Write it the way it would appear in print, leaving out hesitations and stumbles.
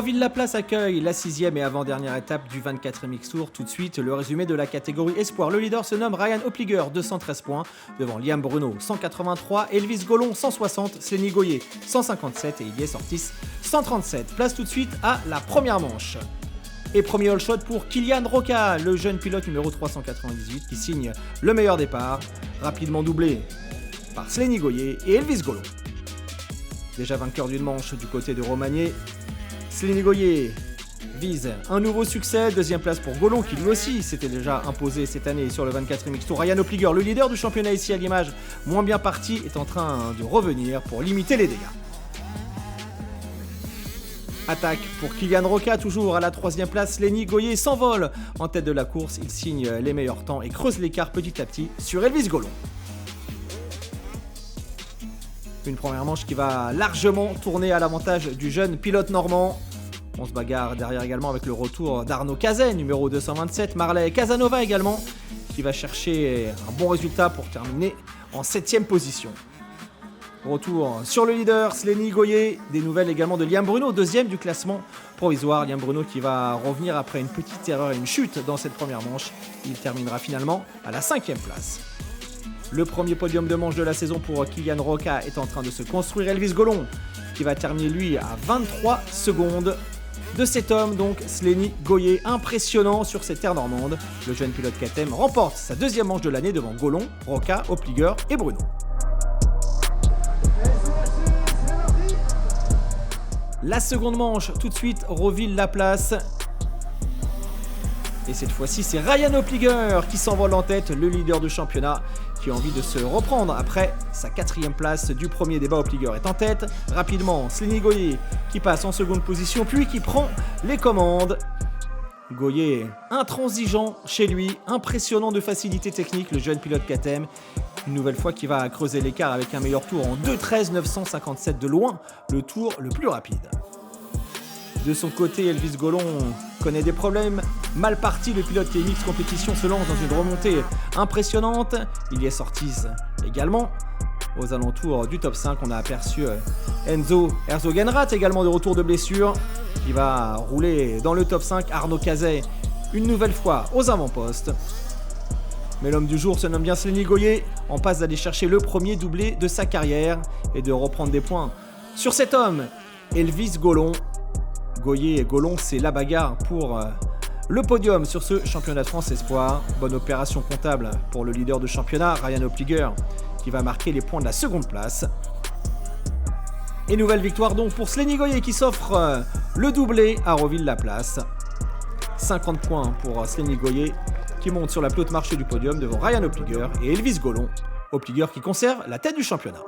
Roville-la-Place accueille la 6e et avant-dernière étape du 24e X-Tour. Tout de suite, le résumé de la catégorie Espoir. Le leader se nomme Ryan Opliger, 213 points, devant Liam Bruno, 183, Elvis Golon, 160, Slenny Goyer, 157 et Ilyes Ortiz, 137. Place tout de suite à la première manche. Et premier all shot pour Kylian Roca, le jeune pilote numéro 398 qui signe le meilleur départ, rapidement doublé par Slenny Goyer et Elvis Golon. Déjà vainqueur d'une manche du côté de Romagné, Slenny Goyer vise un nouveau succès, deuxième place pour Golon qui lui aussi s'était déjà imposé cette année sur le 24e X-Tour. Ryan Opliger, le leader du championnat ici à Limoges, moins bien parti, est en train de revenir pour limiter les dégâts. Attaque pour Kylian Roca, toujours à la 3e place. Slenny Goyer s'envole en tête de la course, il signe les meilleurs temps et creuse l'écart petit à petit sur Elvis Golon. Une première manche qui va largement tourner à l'avantage du jeune pilote normand. On se bagarre derrière également avec le retour d'Arnaud Cazet, numéro 227. Marley Casanova également, qui va chercher un bon résultat pour terminer en 7e position. Retour sur le leader, Slenny Goyer. Des nouvelles également de Liam Bruno, 2e du classement provisoire. Liam Bruno qui va revenir après une petite erreur et une chute dans cette première manche. Il terminera finalement à la 5e place. Le premier podium de manche de la saison pour Kylian Roca est en train de se construire. Elvis Golon qui va terminer lui à 23 secondes de cet homme, donc Slenny Goyer, impressionnant sur cette terre normande. Le jeune pilote KTM remporte sa 2e manche de l'année devant Golon, Roca, Opliger et Bruno. La seconde manche, tout de suite, Roville-la-Place. Et cette fois-ci, c'est Ryan Opliger qui s'envole en tête, le leader du championnat, qui a envie de se reprendre après sa 4e place du premier débat. Opliger est en tête. Rapidement, Slenny Goyer qui passe en seconde position, puis qui prend les commandes. Goyer, intransigeant chez lui, impressionnant de facilité technique, le jeune pilote KTM. Une nouvelle fois qui va creuser l'écart avec un meilleur tour en 2:13,957 de loin, le tour le plus rapide. De son côté, Elvis Golon connaît des problèmes. Mal parti, le pilote TMX Compétition se lance dans une remontée impressionnante. Ilyes Ortiz également. Aux alentours du top 5, on a aperçu Enzo Herzogenrath, également de retour de blessure, qui va rouler dans le top 5. Arnaud Cazet, une nouvelle fois aux avant-postes. Mais l'homme du jour se nomme bien Slenny Goyer, en passe d'aller chercher le premier doublé de sa carrière et de reprendre des points sur cet homme, Elvis Golon. Goyer et Golon, c'est la bagarre pour le podium sur ce championnat de France Espoir. Bonne opération comptable pour le leader du championnat, Ryan Opliger, qui va marquer les points de la seconde place. Et nouvelle victoire donc pour Slenny Goyer qui s'offre le doublé à Roville-la-Place. 50 points pour Slenny Goyer qui monte sur la plus haute marche du podium devant Ryan Opliger et Elvis Golon. Opliger qui conserve la tête du championnat.